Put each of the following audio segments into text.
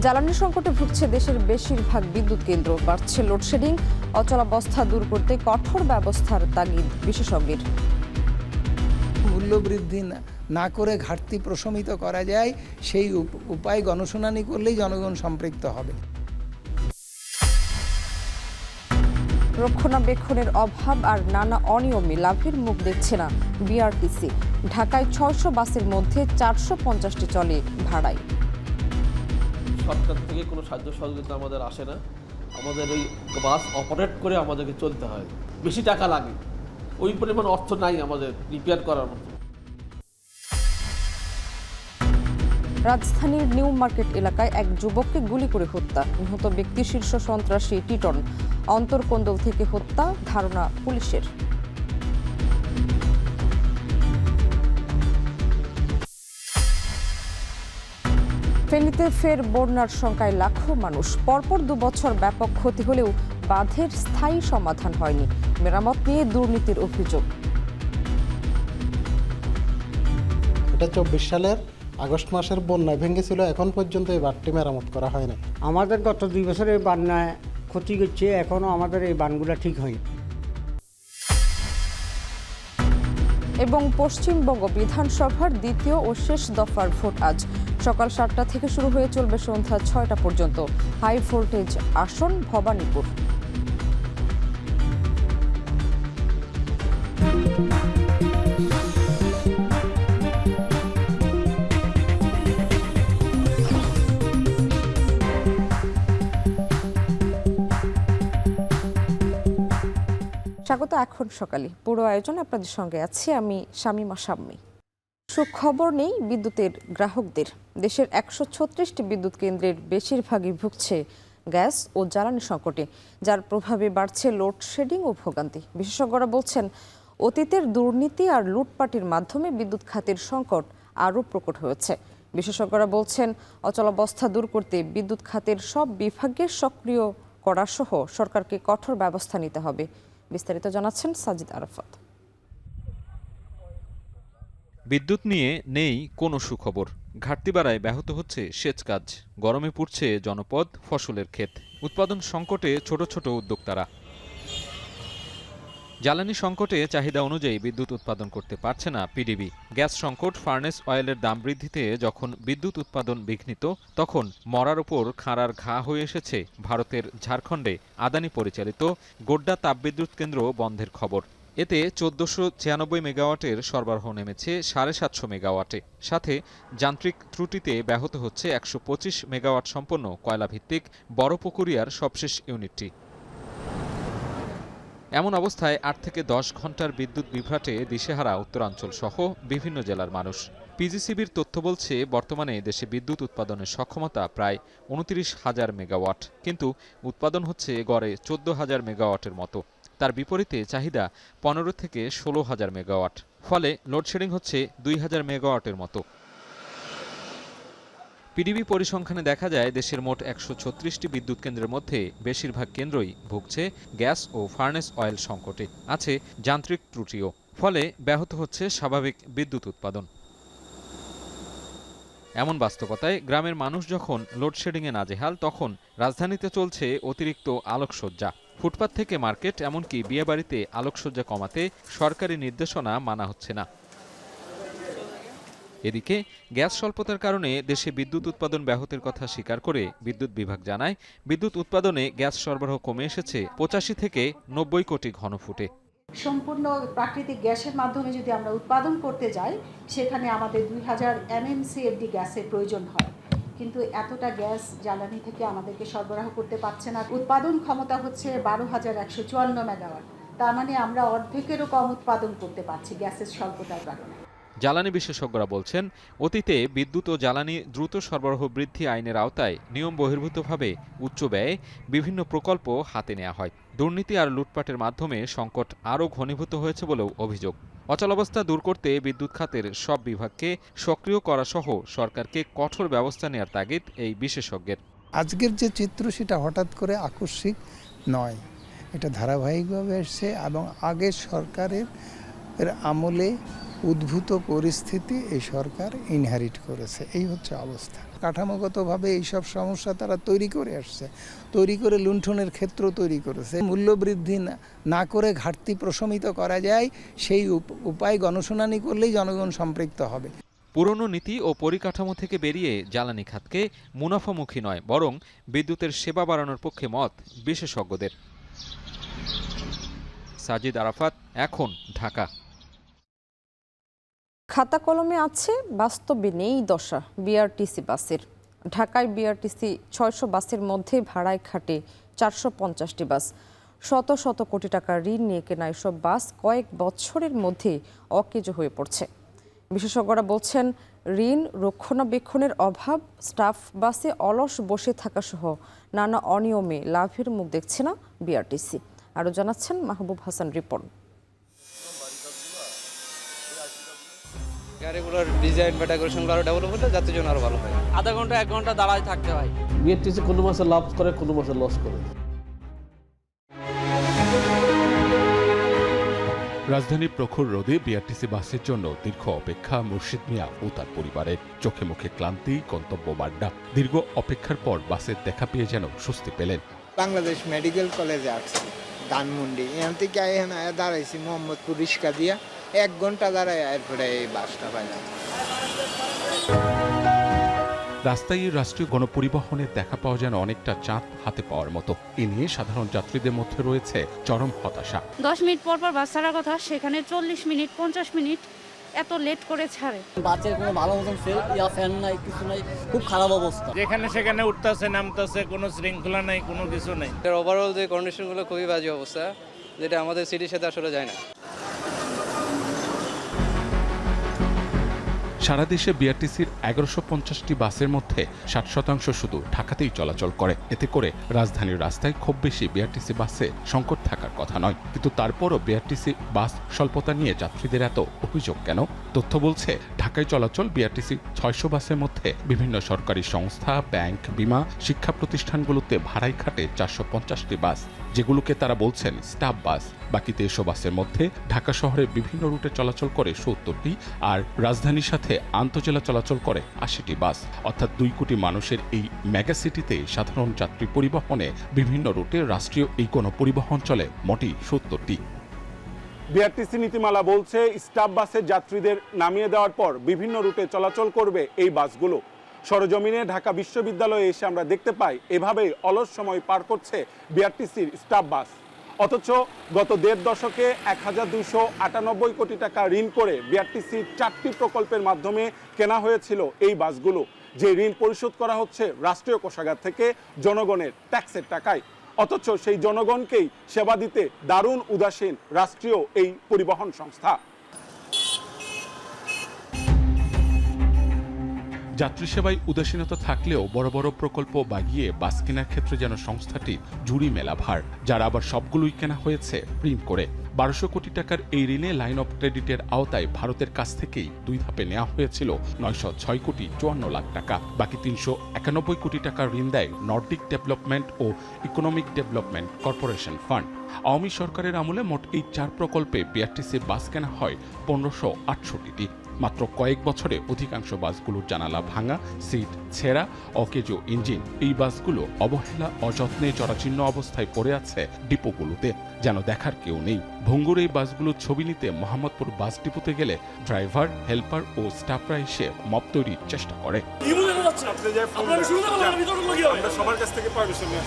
জ্বালানি সংকটে ভুগছে দেশের বেশিরভাগ বিদ্যুৎ কেন্দ্র। বাড়ছে লোডশেডিং, অচলাবস্থা দূর করতে কঠোর ব্যবস্থার তাগিদ বিশেষজ্ঞের। মূল্য বৃদ্ধি না করে ঘাটতি প্রশমিত করা যায়, সেই উপায় গণশুনানি করলেই জনগণ সম্পৃক্ত হবে। রক্ষণাবেক্ষণের অভাব আর নানা অনিয়মে লাভের মুখ দেখছে না বিআরটিসি। ঢাকায় ৬০০ বাসের মধ্যে ৪৫০টি চলে ভাড়ায়। সরকার থেকে কোনো সাহায্য সহযোগিতা আমাদের আসে না। আমাদের ওই বাস অপারেট করে আমাদেরকে চলতে হয়, বেশি টাকা লাগে, ওই পরিমাণ অর্থ নাই আমাদের রিপেয়ার করার মতো। রাজধানীর নিউ মার্কেট এলাকায় এক যুবককে গুলি করে হত্যা। নিহত ব্যক্তি শীর্ষ সন্ত্রাসী টিটন। অন্তর্কোন্দল থেকে হত্যা ধারণা পুলিশের। ফেনীতে ফের বন্যার শঙ্কায় লাখো মানুষ। পরপর ২ বছর ব্যাপক ক্ষতি হলেও বাঁধের স্থায়ী সমাধান হয়নি। মেরামত নিয়ে দুর্নীতির অভিযোগ। এটা ২৪ সালের আগস্ট মাসের বন্যায় ভেঙেছিল, এখন পর্যন্ত এই বাঁধটি মেরামত করা হয়নি। আমাদের গত ২ বছরের বন্যায় ক্ষতি করছে, এখনও আমাদের এই বাঁধগুলো ঠিক হয়নি। এবং পশ্চিমবঙ্গ বিধানসভার দ্বিতীয় ও শেষ দফার ভোট আজ সকাল ৭টা থেকে শুরু হয়ে চলবে সন্ধ্যা ৬টা পর্যন্ত। হাই ভোল্টেজ আসন ভবানীপুর। স্বাগত এখন সকালে। পুরো আয়োজন আপনাদের সঙ্গে আছি আমি শামিমা শাম্মী। সুখবর নেই বিদ্যুতের গ্রাহকদের। দেশের ১৩৬টি বিদ্যুৎ কেন্দ্রের বেশিরভাগই ভুগছে গ্যাস ও জ্বালানি সংকটে, যার প্রভাবে বাড়ছে লোডশেডিং ও ভোগান্তি। বিশেষজ্ঞরা বলছেন, অতীতের দুর্নীতি আর লুটপাটের মাধ্যমে বিদ্যুৎ খাতের সংকট আরও প্রকট হয়েছে। বিশেষজ্ঞরা বলছেন, অচলাবস্থা দূর করতে বিদ্যুৎ খাতের সব বিভাগকে সক্রিয় করা সহ সরকারকে কঠোর ব্যবস্থা নিতে হবে। বিস্তারিত জানাচ্ছেন সাজিদ আরাফাত। বিদ্যুৎ নিয়ে নেই কোনো সুখবর। ঘাটতি বাড়ায় ব্যাহত হচ্ছে সেচ কাজ, গরমে পুড়ছে জনপদ, ফসলের ক্ষেত। উৎপাদন সংকটে ছোট ছোট উদ্যোক্তারা। জ্বালানি সংকটে চাহিদা অনুযায়ী বিদ্যুৎ উৎপাদন করতে পারছে না পিডিবি। গ্যাস সংকট, ফার্নেস অয়েলের দাম বৃদ্ধিতে যখন বিদ্যুৎ উৎপাদন বিঘ্নিত, তখন মরার উপর খাঁড়ার ঘা হয়ে এসেছে ভারতের ঝাড়খণ্ডে আদানি পরিচালিত গোড্ডা তাপবিদ্যুৎ কেন্দ্র বন্ধের খবর। এতে ১৪৯৬ মেগাওয়াটের সরবরাহ নেমেছে ৭৫০ মেগাওয়াটে। সাথে যান্ত্রিক ত্রুটিতে ব্যাহত হচ্ছে ১২৫ মেগাওয়াট সম্পন্ন কয়লাভিত্তিক বড়পুকুরিয়ার সবশেষ ইউনিটটি। এমন অবস্থায় ৮ থেকে ১০ ঘন্টার বিদ্যুৎ বিভ্রাটে দিশেহারা উত্তরাঞ্চল সহ বিভিন্ন জেলার মানুষ। পিজিসিবির তথ্য বলছে, বর্তমানে দেশে বিদ্যুৎ উৎপাদনের সক্ষমতা প্রায় ২৯,০০০ মেগাওয়াট, কিন্তু উৎপাদন হচ্ছে গড়ে ১৪,০০০ মেগাওয়াটের মতো। তার বিপরীতে চাহিদা ১৫ থেকে ১৬,০০০ মেগাওয়াট। ফলে লোডশেডিং হচ্ছে ২,০০০ মেগাওয়াটের মতো। পিডিবি পরিসংখ্যানে দেখা যায়, দেশের মোট ১৩৬টি বিদ্যুৎ কেন্দ্রের মধ্যে বেশিরভাগ কেন্দ্রই ভুগছে গ্যাস ও ফার্নেস অয়েল সংকটে। আছে যান্ত্রিক ত্রুটিও, ফলে ব্যাহত হচ্ছে স্বাভাবিক বিদ্যুৎ উৎপাদন। এমন বাস্তবতায় গ্রামের মানুষ যখন লোডশেডিংয়ে নাজেহাল, তখন রাজধানীতে চলছে অতিরিক্ত আলোকসজ্জা। ফুটপাত থেকে মার্কেট, এমনকি বিয়েবাড়িতে আলোকসজ্জা কমাতে সরকারি নির্দেশনা মানা হচ্ছে না। এদিকে গ্যাস স্বল্পতার কারণে দেশে বিদ্যুৎ উৎপাদন ব্যাহতের কথা স্বীকার করে বিদ্যুৎ বিভাগ জানায়, বিদ্যুৎ উৎপাদনে গ্যাস সরবরাহ কমে এসেছে ৮৫ থেকে ৯০ কোটি ঘনফুটে। সম্পূর্ণ প্রাকৃতিক গ্যাসের মাধ্যমে যদি আমরা উৎপাদন করতে যাই, সেখানে আমাদের ২,০০০ MMCFD গ্যাসের প্রয়োজন হয়, কিন্তু এতটা গ্যাস জ্বালানি থেকে আমাদেরকে সরবরাহ করতে পারছে না। উৎপাদন ক্ষমতা হচ্ছে ১২,১৫৪ মেগাওয়াট, তার মানে আমরা অর্ধেকেরও কম উৎপাদন করতে পারছি গ্যাসের স্বল্পতার কারণে। জ্বালানি বিশেষজ্ঞরা বলছেন, অতীতে বিদ্যুৎ ও জ্বালানি দ্রুত সরবরাহ বৃদ্ধি আইনের আওতায় নিয়ম বহির্ভূতভাবে উচ্চ ব্যয়ে বিভিন্ন প্রকল্প হাতে নেওয়া হয়। দুর্নীতি আর লুটপাটের মাধ্যমে সংকট আরও ঘনীভূত হয়েছে বলেও অভিযোগ। অচলাবস্থা দূর করতে বিদ্যুৎ খাতের সব বিভাগকে সক্রিয় করা সহ সরকারকে কঠোর ব্যবস্থা নেওয়ার তাগিদ এই বিশেষজ্ঞের। আজকের যে চিত্র, সেটা হঠাৎ করে আকস্মিক নয়, এটা ধারাবাহিকভাবে এসছে এবং আগের সরকারের আমলে উদ্ভূত পরিস্থিতি এই সরকার ইনহেরিট করেছে, এই হচ্ছে অবস্থা। কাঠামোগতভাবে এইসব সমস্যা তারা তৈরি করে আসছে, তৈরি করে লুণ্ঠনের ক্ষেত্র তৈরি করেছে। মূল্যবৃদ্ধি না করে ঘাটতি প্রশমিত করা যায়, সেই উপায় গণশুনানি করলেই জনগণ সম্পৃক্ত হবে। পুরনো নীতি ও পরিকাঠামো থেকে বেরিয়ে জ্বালানি খাতকে মুনাফামুখী নয়, বরং বিদ্যুতের সেবা বাড়ানোর পক্ষে মত বিশেষজ্ঞদের। সাজিদ আরাফাত, এখন, ঢাকা। খাতা কলমে আছে, বাস্তবে নেই দশা বিআরটিসি বাসের। ঢাকায় বিআরটিসি 600 বাসের মধ্যে ভাড়ায় খাটে 450টি বাস। শত শত কোটি টাকা ঋণ নিয়ে কেনা এসব বাস কয়েক বছরের মধ্যে অকেজো হয়ে পড়ছে। বিশেষজ্ঞরা বলছেন, ঋণ, রক্ষণাবেক্ষণের অভাব, স্টাফ বাসে অলস বসে থাকা সহ নানা অনিয়মে লাভের মুখ দেখছে না বিআরটিসি। আরও জানাচ্ছেন মাহবুব হাসান রিপন। গাড়িগুলোর ডিজাইন বা ডেকোরেশন আরো ডেভেলপ হলে যাত্রীর জন্য আরো ভালো হয়। আধা ঘন্টা 1 ঘন্টা দাঁড়ায় থাকতে হয়। বিআরটিসি কোনো মাসে লাভ করে, কোনো মাসে লস করে। রাজধানীর প্রখর রোদে বিআরটিসি বাসের জন্য দীর্ঘ অপেক্ষা মুর্শিদ মিয়া ও তার পরিবারের। চোখে মুখে ক্লান্তি, গন্তব্য বাড্ডা। দীর্ঘ অপেক্ষার পর বাসের দেখা পেয়ে যেন স্বস্তি পেলেন। বাংলাদেশ মেডিকেল কলেজে আসছি ধানমন্ডি, এখান থেকে এখানে দাঁড়াইছি মোহাম্মদপুর রিক্সা দিয়া 1 ঘন্টা দাঁড়ায়, এরপরে এই বাসটা পাইলাম। রাস্তায় রাষ্ট্রীয় গণপরিবহনের দেখা পাওয়া যেন অনেকটা চাঁদ হাতে পাওয়ার মতো। এ নিয়ে সাধারণ যাত্রীদের মধ্যে রয়েছে চরম হতাশা। 10 মিনিট পর পর বাস ছাড়ার কথা, সেখানে 40 মিনিট 50 মিনিট এত লেট করে ছাড়ে। বাসের কোনো ভালো মতন ফ্যান নাই, কিছু নাই, খুব খারাপ অবস্থা। যেখানে সেখানে উঠতেছে নামতেছে, কোনো শৃঙ্খলা নাই, কোনো কিছু নাই। ওভারঅল যে কন্ডিশনগুলো খুবই বাজে অবস্থা, যেটা আমাদের সিটির সাথে আসলে যায় না। সারা দেশে বিআরটিসির 1150টি বাসের মধ্যে 60% শুধু ঢাকাতেই চলাচল করে। এতে করে রাজধানীর রাস্তায় খুব বেশি বিআরটিসি বাসে সংকট থাকার কথা নয়, কিন্তু তারপরও বিআরটিসি বাস স্বল্পতা নিয়ে যাত্রীদের এত অভিযোগ কেন? তথ্য বলছে, ঢাকায় চলাচল বিআরটিসি 600 বাসের মধ্যে বিভিন্ন সরকারি সংস্থা, ব্যাংক, বিমা, শিক্ষা প্রতিষ্ঠানগুলোতে ভাড়ায় খাটে 450টি বাস, যেগুলোকে তারা বলছেন স্টাফ বাস। বাকি 150 বাসের মধ্যে ঢাকা শহরের বিভিন্ন রুটে চলাচল করে 70টি, আর রাজধানীর সাথে আন্তজেলা চলাচল করে 80টি বাস। অর্থাৎ 2 কোটি মানুষের এই মেগা সিটিতে সাধারণ যাত্রী পরিবহনে বিভিন্ন রুটে রাষ্ট্রীয় এই গণপরিবহন চলে মোটেই 70টি। বিআরটিসি নীতিমালা বলছে, স্টাফ বাসের যাত্রীদের নামিয়ে দেওয়ার পর বিভিন্ন রুটে চলাচল করবে এই বাসগুলো। সরজমিনে ঢাকা বিশ্ববিদ্যালয়ে এসে আমরা দেখতে পাই এভাবেই অলস সময় পার করছে বিআরটিসির স্টাফ বাস। অথচ গত 1.5 দশকে 1298 কোটি টাকা ঋণ করে বিআরটিসির 4টি প্রকল্পের মাধ্যমে কেনা হয়েছিল এই বাসগুলো, যে ঋণ পরিশোধ করা হচ্ছে রাষ্ট্রীয় কোষাগার থেকে জনগণের ট্যাক্সের টাকায়। অথচ সেই জনগণকেই সেবা দিতে দারুণ উদাসীন রাষ্ট্রীয় এই পরিবহন সংস্থা। যাত্রী সেবায় উদাসীনতা থাকলেও বড় বড় প্রকল্প বাগিয়ে বাস কেনার ক্ষেত্রে যেন সংস্থাটি ঝুড়ি মেলা ভার, যার আবার সবগুলোই কেনা হয়েছে ঋণ করে। 1200 কোটি টাকার এই ঋণে লাইন অফ ক্রেডিটের আওতায় ভারতের কাছ থেকেই 2 ধাপে নেওয়া হয়েছিল 906 কোটি 54 লাখ টাকা। বাকি 391 কোটি টাকার ঋণ দেয় নর্ডিক ডেভেলপমেন্ট ও economic development corporation fund. Awami সরকারের আমলে মোট এই 4 প্রকল্পে বিআরটিসির বাস কেনা হয় 1568টি। মাত্র কয়েক বছরে অধিকাংশ বাসগুলোর জানালা ভাঙা, সিট ছেঁড়া, অকেজো ইঞ্জিন। এই বাসগুলো অবহেলা, অযত্নে জরাজীর্ণ অবস্থায় পড়ে আছে ডিপোগুলোতে, যেন দেখার কেউ নেই। ভঙ্গুর এই বাসগুলোর ছবি নিতে মোহাম্মদপুর বাস ডিপোতে গেলে ড্রাইভার, হেল্পার ও স্টাফরা এসে মপ তৈরির চেষ্টা করে। সবার কাছ থেকে পারমিশন নিয়ে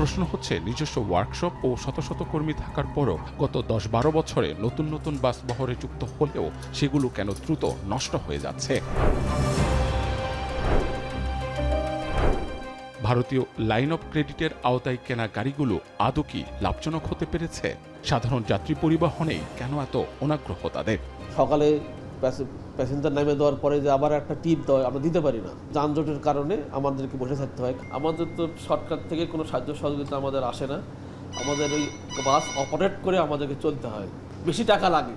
প্রশ্ন হচ্ছে, নিজস্ব ওয়ার্কশপ ও শত শত কর্মী থাকার পরও গত 10-12 বছরে নতুন নতুন বাস বহরে যুক্ত হলেও সেগুলো কেন দ্রুত নষ্ট হয়ে যাচ্ছে? ভারতীয় লাইন অফ ক্রেডিটের আওতায় কেনা গাড়িগুলো আদৌ কি লাভজনক হতে পেরেছে? সাধারণ যাত্রী পরিবহনেই কেন এত অনাগ্রহ তাদের? সকালে প্যাসেঞ্জার নামে দেওয়ার পরে যে আবার একটা টিপ দেওয়া আমরা দিতে পারি না, যানজটের কারণে আমাদেরকে বসে থাকতে হয়। আমাদের তো সরকার থেকে কোনো সাহায্য সহযোগিতা আমাদের আসে না, আমাদের ওই বাস অপারেট করে আমাদেরকে চলতে হয়। বেশি টাকা লাগে,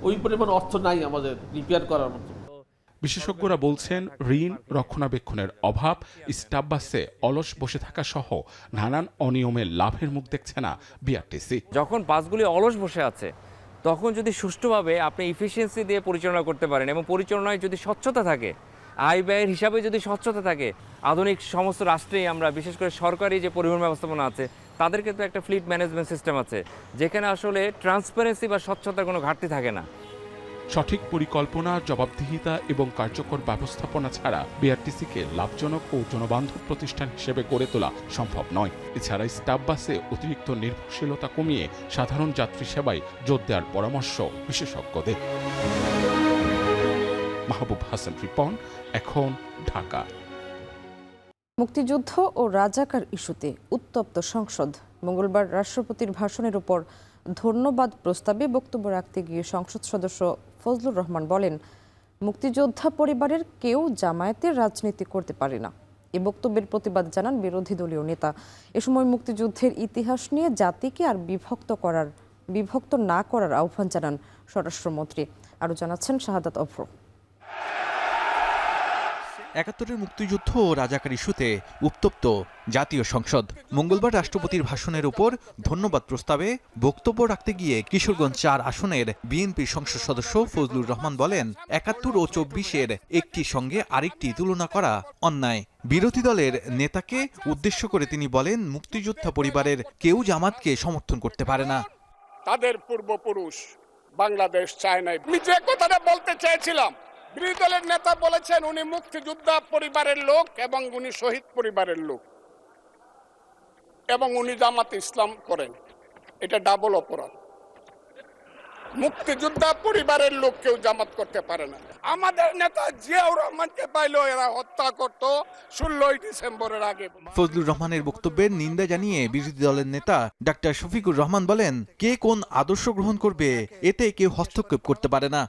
ওই পরিমাণ অর্থ নাই আমাদের রিপেয়ার করার মতো। বিশেষজ্ঞরা বলছেন ঋণ রক্ষণাবেক্ষণের অভাব, স্টাফ বাসে অলস বসে থাকা সহ নানান অনিয়মের লাভের মুখ দেখছে না বিআরটিসি। যখন বাসগুলি অলস বসে আছে তখন যদি সুষ্ঠুভাবে আপনি ইফিসিয়েন্সি দিয়ে পরিচালনা করতে পারেন এবং পরিচালনায় যদি স্বচ্ছতা থাকে, আয় ব্যয়ের হিসাবে যদি স্বচ্ছতা থাকে, আধুনিক সমস্ত রাষ্ট্রেই আমরা বিশেষ করে সরকারি যে পরিবহন ব্যবস্থাপনা আছে তাদের কিন্তু একটা ফ্লিট ম্যানেজমেন্ট সিস্টেম আছে যেখানে আসলে ট্রান্সপারেন্সি বা স্বচ্ছতার কোনো ঘাটতি থাকে না। সঠিক পরিকল্পনা, জবাবদিহিতা এবং কার্যকর ব্যবস্থাপনা ছাড়া বিআরটিসিকে লাভজনক ও জনবান্ধব প্রতিষ্ঠান হিসেবে গড়ে তোলা সম্ভব নয়। এছাড়া স্টাফ বাসে অতিরিক্ত নির্ভরশীলতা কমিয়ে সাধারণ যাত্রী সেবায় জোর দেওয়ার পরামর্শ বিশেষজ্ঞদের। মাহবুব হাসান রিপন, এখন, ঢাকা। মুক্তিযুদ্ধ ও রাজাকার ইস্যুতে উত্তপ্ত সংসদ। মঙ্গলবার রাষ্ট্রপতির ভাষণের উপর ধন্যবাদ প্রস্তাবে বক্তব্য রাখতে গিয়ে সংসদ সদস্য ফজলুর রহমান বলেন, মুক্তিযোদ্ধা পরিবারের কেউ জামায়াতের রাজনীতি করতে পারে না। এ বক্তব্যের প্রতিবাদ জানান বিরোধী দলীয় নেতা। এ সময় মুক্তিযুদ্ধের ইতিহাস নিয়ে জাতিকে আর বিভক্ত না করার আহ্বান জানান স্বরাষ্ট্রমন্ত্রী। আরও জানাচ্ছেন শাহাদাত অভ্র। ৭১-এর মুক্তিযুদ্ধ ও রাজাকার ইস্যুতে উত্তপ্ত জাতীয় সংসদ। মঙ্গলবার রাষ্ট্রপতির ভাষণের উপর ধন্যবাদ প্রস্তাবে বক্তব্য রাখতে গিয়ে কিশোরগঞ্জ ৪ আসনের বিএনপি সংসদ সদস্য ফজলুর রহমান বলেন, ৭১ ও ২৪-এর একটি সঙ্গে আরেকটি তুলনা করা অন্যায়। বিরোধী দলের নেতাকে উদ্দেশ্য করে তিনি বলেন, মুক্তিযোদ্ধা পরিবারের কেউ জামাতকে সমর্থন করতে পারে না। তাদের পূর্বপুরুষ বাংলাদেশ চায় নাই। আমি যে কথাটা বলতে চেয়েছিলাম, বিরোধী দলের নেতা বলেছেন উনি মুক্তিযোদ্ধা পরিবারের লোক এবং উনি শহীদ পরিবারের লোক এবং উনি জামাত ইসলাম করেন। এটা ডাবল অপরাধ। মুক্তিযোদ্ধা পরিবারের লোক কেউ জামাত করতে পারে না। আমাদের নেতা জিয়াউর রহমানকে পাইলো এরা হত্যা করতো 16ই ডিসেম্বরের আগে। ফজলুর রহমানের বক্তব্যের নিন্দা জানিয়ে বিরোধী দলের নেতা ডাক্তার শফিকুর রহমান বলেন, কে কোন আদর্শ গ্রহণ করবে এতে কেউ হস্তক্ষেপ করতে পারে না।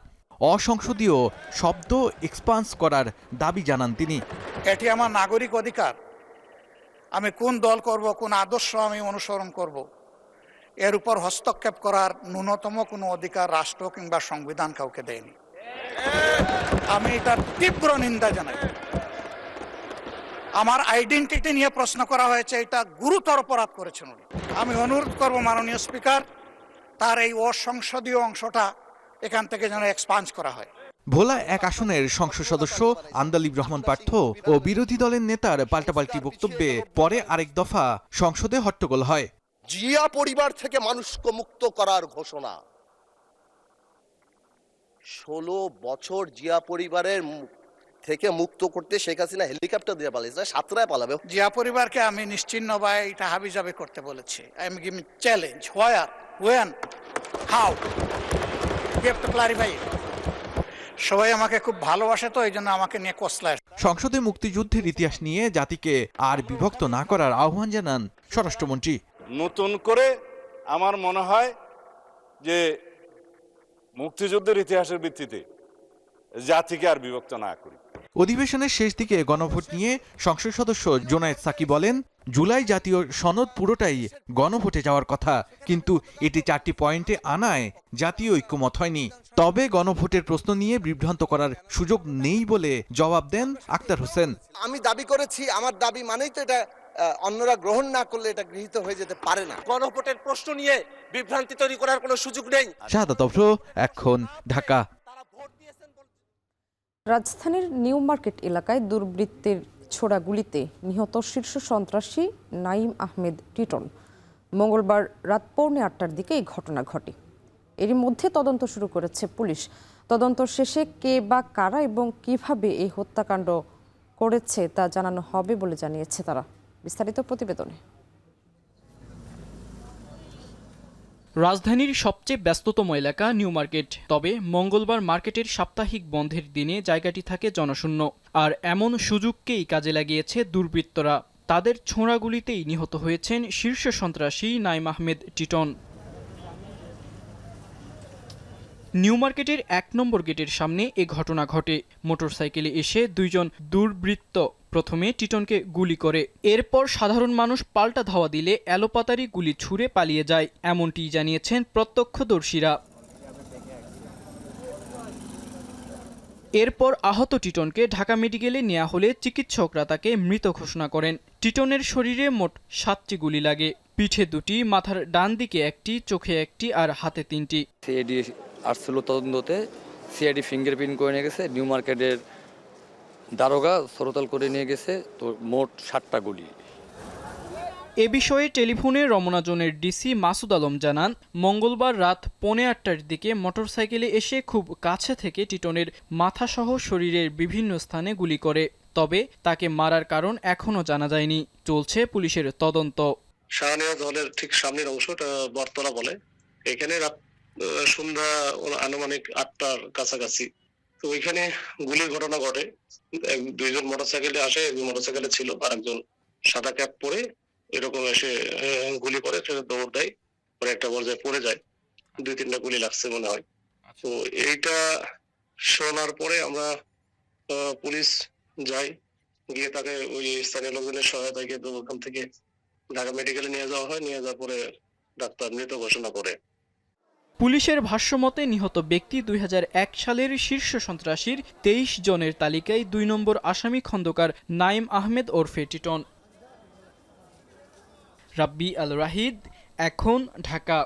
অসংসদীয় শব্দ এক্সপান্স করার দাবি জানান তিনি। এটি আমার নাগরিক অধিকার। আমি কোন দল করব, কোন আদর্শ আমি অনুসরণ করব, এর উপর হস্তক্ষেপ করার ন্যূনতম কোনো অধিকার রাষ্ট্র কিংবা সংবিধান কাউকে দেয়নি। আমি এটার তীব্র নিন্দা জানাই। আমার আইডেন্টিটি নিয়ে প্রশ্ন করা হয়েছে, এটা গুরুতর অপরাধ করেছেন উনি। আমি অনুরোধ করব মাননীয় স্পিকার, তার এই অসংসদীয় অংশটা এখান থেকে যেন এক্সপান্স করা হয়। ভোলা ১ আসনের সংসদ সদস্য আন্দালিব রহমান পার্থ ও বিরোধী দলের নেতার পাল্টাপাল্টি বক্তব্যে পরে আরেক দফা সংসদে হট্টগোল হয়। জিয়া পরিবার থেকে মানুষকে মুক্ত করার ঘোষণা। 16 বছর জিয়া পরিবারের থেকে মুক্ত করতে শেখ হাসিনা হেলিকপ্টার দিয়ে পালিয়েছে, সাতরায় পালাবে। জিয়া পরিবারকে আমি নিশ্চিহ্ন বা এটা হাবিজাবি করতে বলেছি। I am giving challenge, where, when, how, you have to clarify. সবাই আমাকে খুব ভালোবাসে, তো এই জন্য আমাকে নিয়ে কসলায়। সংসদে মুক্তিযুদ্ধের ইতিহাস নিয়ে জাতিকে আর বিভক্ত না করার আহ্বান জানান স্বরাষ্ট্রমন্ত্রী। নতুন করে আমার মনে হয় যে মুক্তিযুদ্ধের ইতিহাসের ভিত্তিতে জাতিকে আর বিভক্ত না করি। অধিবেশনের শেষ দিকে গণভোট নিয়ে সংসদ সদস্য জোনায়েদ সাকি বলেন, জুলাই জাতীয় সনদ পুরোটাই গণভোটে যাওয়ার কথা, কিন্তু এটি 4টি পয়েন্টে আনায় জাতীয় ঐক্যমত হয়নি। তবে গণভোটের প্রশ্ন নিয়ে বিভ্রান্ত করার সুযোগ নেই বলে জবাব দেন আক্তার হোসেন। আমি দাবি করেছি, আমার দাবি মানেই তো এটা অন্যরা গ্রহণ না করলে এটা গৃহীত হয়ে যেতে পারে না। গণভোটের প্রশ্ন নিয়ে বিভ্রান্তি তৈরি করার কোনো সুযোগ নেই। শাহাদাত অভ্র, এখন, ঢাকা। রাজধানীর নিউ মার্কেট এলাকায় দুর্বৃত্তের ছোড়া গুলিতে নিহত শীর্ষ সন্ত্রাসী নাঈম আহমেদ টিটন। মঙ্গলবার রাত 8:45-টার দিকে এই ঘটনা ঘটে। এরই মধ্যে তদন্ত শুরু করেছে পুলিশ। তদন্ত শেষে কে বা কারা এবং কিভাবে এই হত্যাকাণ্ড করেছে তা জানানো হবে বলে জানিয়েছে তারা। বিস্তারিত প্রতিবেদনে। রাজধানীর সবচেয়ে ব্যস্ততম এলাকা নিউ মার্কেট। তবে মঙ্গলবার মার্কেটের সাপ্তাহিক বন্ধের দিনে জায়গাটি থাকে জনশূন্য। আর এমন সুযোগকেই কাজে লাগিয়েছে দুর্বৃত্তরা। তাদের ছোঁড়া গুলিতেই নিহত হয়েছেন শীর্ষ সন্ত্রাসী নাঈম আহমেদ টিটন। নিউ মার্কেটের 1 নম্বর গেটের সামনে এ ঘটনা ঘটে। মোটরসাইকেলে এসে 2 জন দুর্বৃত্ত প্রথমে টিটনকে গুলি করে, এরপর সাধারণ মানুষ পাল্টা ধাওয়া দিলে এলোপাতারি গুলি ছুড়ে পালিয়ে যায়, এমনটি জানিয়েছেন প্রত্যক্ষদর্শীরা। এরপর আহত টিটনকে ঢাকা মেডিকেলে নেওয়া হলে চিকিৎসকরা তাকে মৃত ঘোষণা করেন। টিটনের শরীরে মোট 7টি গুলি লাগে, পিঠে 2টি, মাথার ডান দিকে 1টি, চোখে 1টি আর হাতে 3টি। সিআইডি আসছিল তদন্ততে, সিআইডি ফিঙ্গারপ্রিন্ট করে নিয়ে গেছে, নিউ মার্কেটের দারোগা সরতাল করে নিয়ে গেছে, তো মোট 7টা গুলি। এ বিষয়ে টেলিফোনে রমনা জোনের ডিসি মাসুদ আলম জানান, মঙ্গলবার রাত 8:45টার দিকে মোটরসাইকেলে এসে খুব কাছে থেকে টিটনের মাথাসহ শরীরের বিভিন্ন স্থানে গুলি করে। তবে তাকে মারার কারণ এখনও জানা যায়নি। চলছে পুলিশের তদন্ত। শাহনিয়াজ হলের ঠিক সামনের অংশটা বটতলা বলে, এখানে রাত সন্ধ্যা আনুমানিক 8টার কাছাকাছি তো ওইখানে গুলির ঘটনা ঘটে। দুইজন মোটরসাইকেলে আসে, মোটরসাইকেলে ছিল, আর একজন সাদা ক্যাপ পরে এরকম এসে গুলি করে, সে দৌড় দেয়, পরে একটা পর্যায়ে পড়ে যায়, 2-3টা গুলি লাগছে মনে হয়। তো এইটা শোনার পরে আমরা পুলিশ যাই, গিয়ে তাকে ওই স্থানীয় লোকজনের সহায়তায় কিন্তু ওখান থেকে ঢাকা মেডিকেলে নিয়ে যাওয়া হয়। নিয়ে যাওয়ার পরে ডাক্তার মৃত ঘোষণা করে। পুলিশের ভাষ্যমতে নিহত ব্যক্তি 2001 সালের শীর্ষ সন্ত্রাসীর 23 জনের তালিকায় 2 নম্বর আসামি খন্দকার নাইম আহমেদ ওরফে টিটন। রাব্বি আল রাহিদ, এখন, ঢাকা।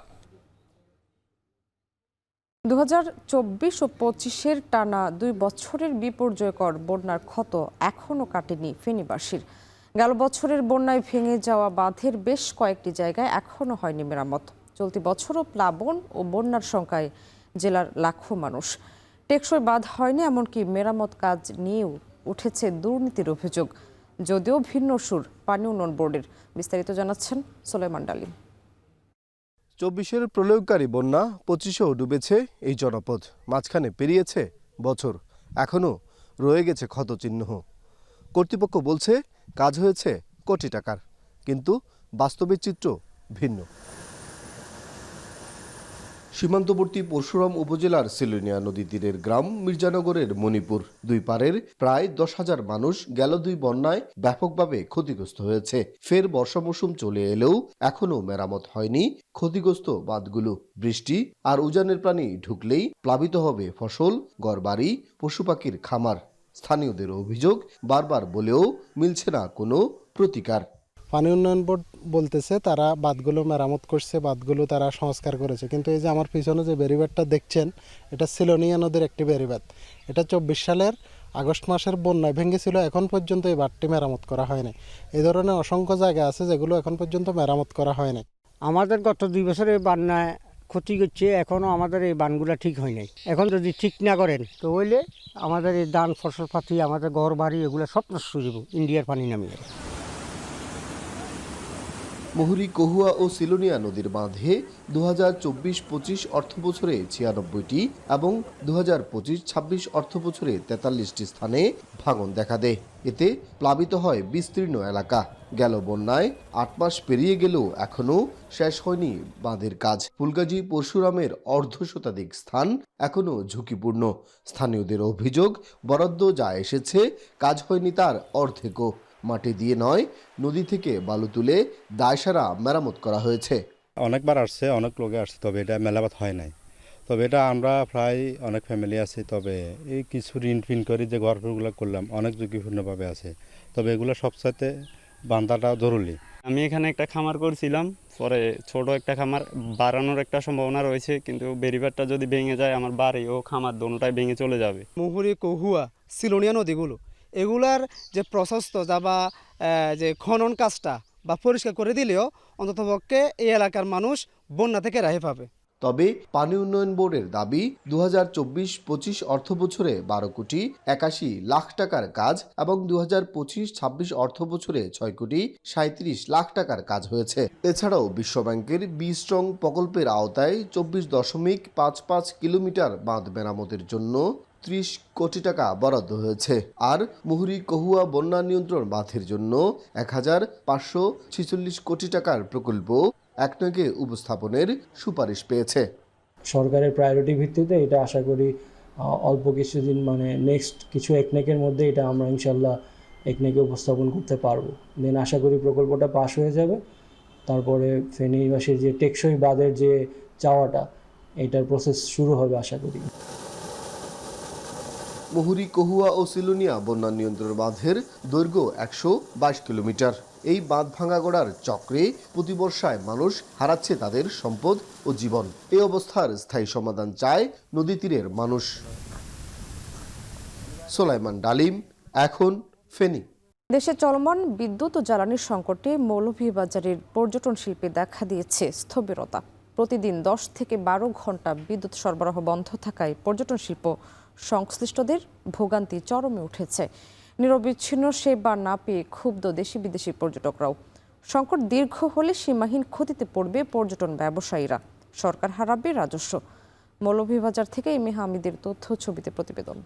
2024 ও 25-এর টানা 2 বছরের বিপর্যয়কর বন্যার ক্ষত এখনও কাটেনি ফেনীবাসীর। গেল বছরের বন্যায় ভেঙে যাওয়া বাঁধের বেশ কয়েকটি জায়গায় এখনও হয়নি মেরামত। চলতি বছরও প্লাবন ও বন্যার শঙ্কায় জেলার লাখো মানুষ। টেকসই বাঁধ হয়নি, এমনকি মেরামত কাজ নিয়েও উঠেছে দুর্নীতির অভিযোগ, যদিও ভিন্ন সুর পানি উন্নয়ন বোর্ডের। বিস্তারিত জানাচ্ছেন সোলেমান ডালিম। 24-এর প্রলয়কারী বন্যা 25-এও ডুবেছে এই জনপদ। মাঝখানে পেরিয়েছে বছর, এখনও রয়ে গেছে ক্ষতচিহ্ন। কর্তৃপক্ষ বলছে কাজ হয়েছে কোটি টাকার, কিন্তু বাস্তবের চিত্র ভিন্ন। সীমান্তবর্তী পরশুরাম উপজেলার সিলোনিয়া নদী তীরের গ্রাম মির্জানগরের মণিপুর। 2 পারের প্রায় 10,000 মানুষ গেল 2 বন্যায় ব্যাপকভাবে ক্ষতিগ্রস্ত হয়েছে। ফের বর্ষা মৌসুম চলে এলেও এখনও মেরামত হয়নি ক্ষতিগ্রস্ত বাঁধগুলো। বৃষ্টি আর উজানের পানি ঢুকলেই প্লাবিত হবে ফসল, ঘরবাড়ি, পশু পাখির খামার। স্থানীয়দের অভিযোগ, বারবার বলেও মিলছে না কোনো প্রতিকার। পানি উন্নয়ন বোর্ড বলতেছে তারা বাঁধগুলো মেরামত করছে, বাঁধগুলো তারা সংস্কার করেছে, কিন্তু এই যে আমার পিছনে যে বেড়িবাঁধটা দেখছেন, এটা সিলোনিয়া নদীর একটি বেড়িবাঁধ। এটা 24 সালের আগস্ট মাসের বন্যায় ভেঙেছিল, এখন পর্যন্ত এই বাঁধটি মেরামত করা হয়নি। এই ধরনের অসংখ্য জায়গা আছে যেগুলো এখন পর্যন্ত মেরামত করা হয়নি। আমাদের গত 2 বছরে বন্যায় ক্ষতি করছে, এখনও আমাদের এই বানগুলো ঠিক হয় নাই। এখন যদি ঠিক না করেন তো হইলে আমাদের এই ধান ফসল পাতি, আমাদের ঘর বাড়ি, এগুলো সব নষ্ট হয়ে যাবে ইন্ডিয়ার পানি নামিয়ে। মুহুরী, কহুয়া ও সিলোনিয়া নদীর বাঁধে 2024-25 অর্থবছরে 96টি এবং 2025-26 অর্থবছরে 43টি স্থানে ভাঙন দেখা দেয়। এতে প্লাবিত হয় বিস্তীর্ণ এলাকা। গেল বন্যায় 8 মাস পেরিয়ে গেলেও এখনও শেষ হয়নি বাঁধের কাজ। ফুলগাজী পরশুরামের অর্ধশতাধিক স্থান এখনও ঝুঁকিপূর্ণ। স্থানীয়দের অভিযোগ, বরাদ্দ যা এসেছে কাজ হয়নি তার অর্ধেকও। মাটি দিয়ে নয়, নদী থেকে বালু তুলে দায়সারা মেরামত করা হয়েছে। অনেকবার আসছে, অনেক লোকে আসছে, তবে এটা মেলাবাত হয় নাই। তবে এটা আমরা প্রায় অনেক ফ্যামিলি আছে, তবে এই কিছু ঋণ ফিন করে যে ঘরগুলো করলাম অনেক ঝুঁকিপূর্ণভাবে আছে। তবে এগুলো সবসাথে বান্ধাটা জরুরি। আমি এখানে একটা খামার করছিলাম, পরে ছোট একটা খামার বাড়ানোর একটা সম্ভাবনা রয়েছে, কিন্তু বেড়িবাঁধটা যদি ভেঙে যায় আমার বাড়ি ও খামার দোনোটাই ভেঙে চলে যাবে। মুহুরী, কহুয়া, সিলোনিয়া নদীগুলো, এগুলার যে প্রশস্ত বা যে খনন কাজটা বা পরিষ্কার করে দিলেও অন্ততপক্ষে এই এলাকার মানুষ বন্যা থেকে রেহাই পাবে। তবে পানি উন্নয়ন বোর্ডের দাবি 2024-25 অর্থবছরে 12 কোটি 81 লাখ টাকার কাজ এবং 2025-26 অর্থবছরে 6 কোটি 37 লাখ টাকার কাজ হয়েছে। এছাড়াও বিশ্বব্যাংকের বি স্ট্রং প্রকল্পের আওতায় 24.55 কিলোমিটার বাঁধ মেরামতের জন্য 30 কোটি টাকা বরাদ্দ হয়েছে। আর মুহুরী, কহুয়া বন্যা নিয়ন্ত্রণ বাঁধের জন্য 1546 কোটি টাকার প্রকল্প একনগে উপস্থাপনের সুপারিশ পেয়েছে। সরকারের প্রায়োরিটি ভিত্তিতে এটা আশা করি অল্প কিছুদিন, নেক্সট কিছু একনেকের মধ্যে এটা আমরা ইনশাল্লাহ একনেকে উপস্থাপন করতে পারবো। দেন আশা করি প্রকল্পটা পাস হয়ে যাবে। তারপরে ফেনীবাসীর যে টেকসই বাঁধের যে চাওয়াটা, এটার প্রসেস শুরু হবে আশা করি। মুহুরী, কহুয়া ও সিলোনিয়া বন্যা নিয়ন্ত্রণ বাঁধের দৈর্ঘ্য 122 কিলোমিটার। এই বাঁধ ভাঙা গড়ার চক্রে প্রতি বর্ষায় মানুষ হারাচ্ছে তাদের সম্পদ ও জীবন। এই অবস্থার স্থায়ী সমাধান চায় নদী তীরের মানুষ। সোলাইমান ডালিম, এখন ফেনী। দেশে চলমান বিদ্যুৎ ও জ্বালানির সংকটে মৌলভীবাজারের পর্যটন শিল্পে দেখা দিয়েছে স্থবিরতা। প্রতিদিন 10 থেকে 12 ঘন্টা বিদ্যুৎ সরবরাহ বন্ধ থাকায় পর্যটন শিল্প সংশ্লিষ্টদের ভোগান্তি চরমে উঠেছে। নিরবিচ্ছিন্ন সেবা না পেয়ে ক্ষুব্ধ দেশি বিদেশি পর্যটকরাও। সংকট দীর্ঘ হলে সীমাহীন ক্ষতিতে পড়বে পর্যটন ব্যবসায়ীরা, সরকার হারাবে রাজস্ব। মৌলভীবাজার থেকে এম এ হামিদের তথ্য ছবিতে প্রতিবেদন।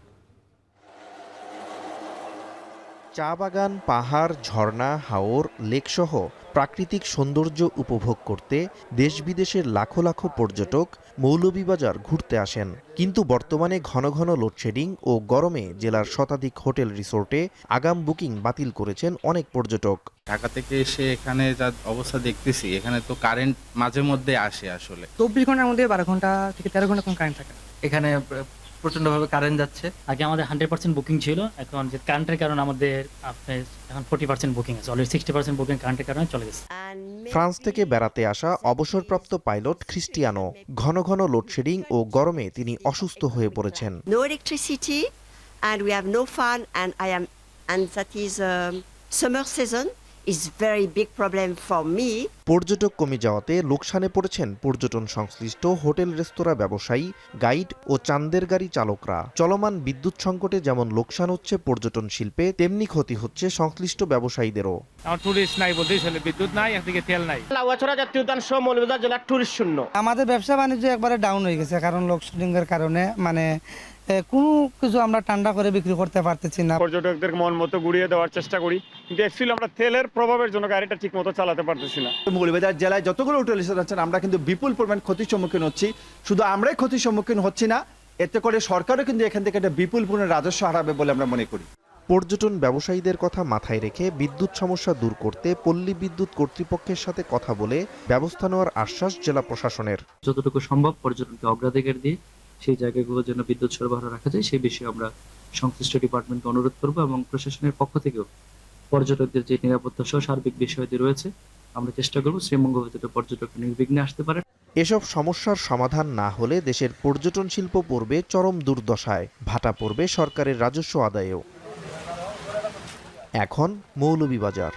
চা বাগান, পাহাড়, ঝর্ণা, হাওর, লেকসহ প্রাকৃতিক সৌন্দর্য উপভোগ করতে দেশ বিদেশের লাখো লাখো পর্যটক মৌলভীবাজার ঘুরতে আসেন। কিন্তু বর্তমানে ঘন ঘন লোডশেডিং ও গরমে জেলার শতাধিক হোটেল রিসোর্টে আগাম বুকিং বাতিল করেছেন অনেক পর্যটক। ঢাকা থেকে এসে এখানে যা অবস্থা দেখতেছি, এখানে তো কারেন্ট মাঝে মধ্যে আসে। আসলে 24 ঘন্টার মধ্যে 12 ঘন্টা থেকে 13 ঘন্টা কোন কারেন্ট থাকে। এখানে প্রচন্ডভাবে কারেন্ট যাচ্ছে। আগে আমাদের 100% বুকিং ছিল, এখন যে কারেন্টের কারণে আমাদের এখন 40% বুকিং আছে। অলরেডি 60% বুকিং কারেন্টের কারণে চলে গেছে। ফ্রান্স থেকে বেড়াতে আসা অবসরপ্রাপ্ত পাইলট ক্রিস্টিয়ানো ঘন ঘন লোডশেডিং ও গরমে তিনি অসুস্থ হয়ে পড়েছেন। No electricity and we have no fan and that is summer season is very big problem for me. পর্যটক কমে যাওয়াতে লোকসানে পড়েছেন পর্যটন সংশ্লিষ্ট হোটেল, রেস্তোরাঁ ব্যবসায়ী, গাইড ও চান্দের গাড়ি চালকরা। চলমান বিদ্যুৎ সংকটে যেমন লোকসান হচ্ছে পর্যটন শিল্পে, তেমনি ক্ষতি হচ্ছে সংশ্লিষ্ট ব্যবসায়ীদেরও। টুরিস্ট নাই বলতেই চলে, বিদ্যুৎ নাই, একদিকে তেল নাই। লাউয়াছড়া জাতীয় উদ্যান সহ মৌলভীবাজার জেলা টুরিস্ট শূন্য। আমাদের ব্যবসা বাণিজ্য একবারে ডাউন হয়ে গেছে, কারণ লোডশেডিং এর কারণে কোনো কিছু আমরা ঠান্ডা করে বিক্রি করতে পারতেছি না। পর্যটকদের মন মতো ঘুরিয়ে দেওয়ার চেষ্টা করি, কিন্তু অ্যাকচুয়ালি আমরা তেলের প্রভাবের জন্য গাড়িটা ঠিক মতো চালাতে পারতেছি না। মৌলভীবাজার জেলায় যতগুলো হোটেল রিসোর্ট আছেন, আমরা কিন্তু বিপুল পরিমাণ ক্ষতির সম্মুখীন হচ্ছি। শুধু আমরাই ক্ষতির সম্মুখীন হচ্ছি না, এতে করে সরকারও কিন্তু এখান থেকে একটা বিপুল পরিমাণ রাজস্ব হারাবে বলে আমরা মনে করি। পর্যটন ব্যবসায়ীদের কথা মাথায় রেখে বিদ্যুৎ সমস্যা দূর করতে পল্লী বিদ্যুৎ কর্তৃপক্ষের সাথে কথা বলে ব্যবস্থা নেওয়ার আশ্বাস জেলা প্রশাসনের। যতটুকু সম্ভব পর্যটনকে অগ্রাধিকার দিয়ে সেই জায়গাগুলোর জন্য বিদ্যুৎ সরবরাহ রাখা যায়, সেই বিষয়ে আমরা সংশ্লিষ্ট ডিপার্টমেন্টকে অনুরোধ করব এবং প্রশাসনের পক্ষ থেকেও পর্যটকদের যে নিরাপত্তা সহ সার্বিক বিষয়টি রয়েছে আমরা চেষ্টা করব শ্রীমঙ্গল যাতে পর্যটক নির্বিঘ্নে আসতে পারে। এসব সমস্যার সমাধান না হলে দেশের পর্যটন শিল্প পড়বে চরম দুর্দশায়, ভাটা পড়বে সরকারের রাজস্ব আদায়েও। এখন মৌলভীবাজার।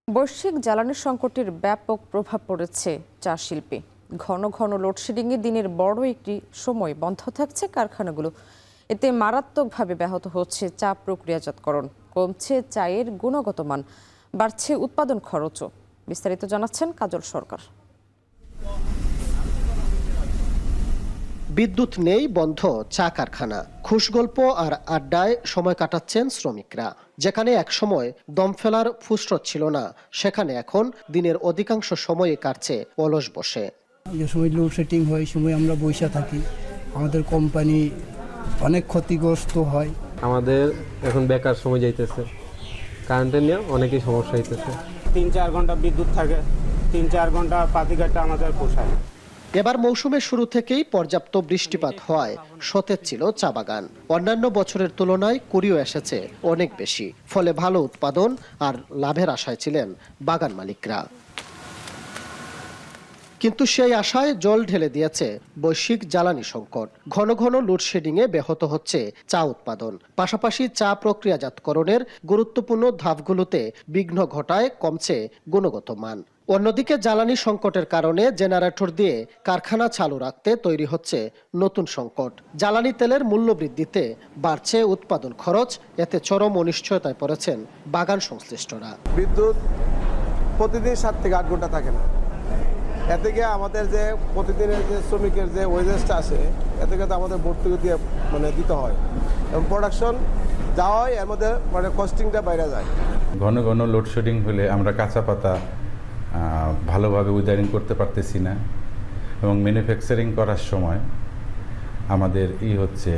বৈশ্বিক জ্বালানির সংকটের ব্যাপক প্রভাব পড়েছে চা শিল্পে। ঘন ঘন লোডশেডিংয়ে দিনের বড় একটি সময় বন্ধ থাকছে কারখানাগুলো। এতে মারাত্মকভাবে ব্যাহত হচ্ছে চা প্রক্রিয়াজাতকরণ, কমছে চায়ের গুণগত মান, বাড়ছে উৎপাদন খরচও। বিস্তারিত জানাচ্ছেন কাজল সরকার। বিদ্যুৎ নেই, বন্ধ চা কারখানা। খুশগল্প আর আড্ডায় সময় কাটাচ্ছেন শ্রমিকরা। যেখানে এক সময় দম ফেলার ফুসরত ছিল না, সেখানে এখন দিনের অধিকাংশ সময়ে কাটছে অলস বসে। যে সময় লোডশেডিং হয়, সময় আমরা বসে থাকি, আমাদের কোম্পানি অনেক ক্ষতিগ্রস্ত হয়। আমাদের এখন বেকার সময় যাইতেছে, কারেন্টের নিয়ে অনেকই সমস্যা হইতেছে। 3-4 ঘন্টা বিদ্যুৎ থাকে, 3-4 ঘন্টা পাতিঘাটটা আমাদের পোষায়। এবার মৌসুমের শুরু থেকেই পর্যাপ্ত বৃষ্টিপাত হওয়ায় সতেজ ছিল চা বাগান। অন্যান্য বছরের তুলনায় কুড়িও এসেছে অনেক বেশি, ফলে ভালো উৎপাদন আর লাভের আশায় ছিলেন বাগান মালিকরা। কিন্তু সেই আশায় জল ঢেলে দিয়েছে বৈশ্বিক জ্বালানি সংকট। ঘন ঘন লোডশেডিংয়ে ব্যাহত হচ্ছে চা উৎপাদন, পাশাপাশি চা প্রক্রিয়াজাতকরণের গুরুত্বপূর্ণ ধাপগুলোতে বিঘ্ন ঘটায় কমছে গুণগত মান। অন্যদিকে জ্বালানি সংকটের কারণে জেনারেটর দিয়ে কারখানা চালু রাখতে তৈরি হচ্ছে নতুন সংকট। জ্বালানি তেলের মূল্য বৃদ্ধিতে বাড়ছে উৎপাদন খরচ, এতে চরম অনিশ্চয়তায় পড়েছেন বাগান সংশ্লিষ্টরা। বিদ্যুৎ প্রতিদিন 7 থেকে 8 ঘন্টা থাকে না, এ থেকে আমাদের যে প্রতিদিনের যে শ্রমিকের যে ওয়েজেসটা আসে, এ থেকে তো আমাদের ভর্তুকি দিয়ে দিতে হয় এবং প্রোডাকশন যা হয় এর মধ্যে কস্টিংটা বাইরে যায়। ঘন ঘন লোডশেডিং হলে আমরা কাঁচা পাতা ভালোভাবে উইদারিং করতে পারতেছি না, এবং ম্যানুফ্যাকচারিং করার সময় আমাদের হচ্ছে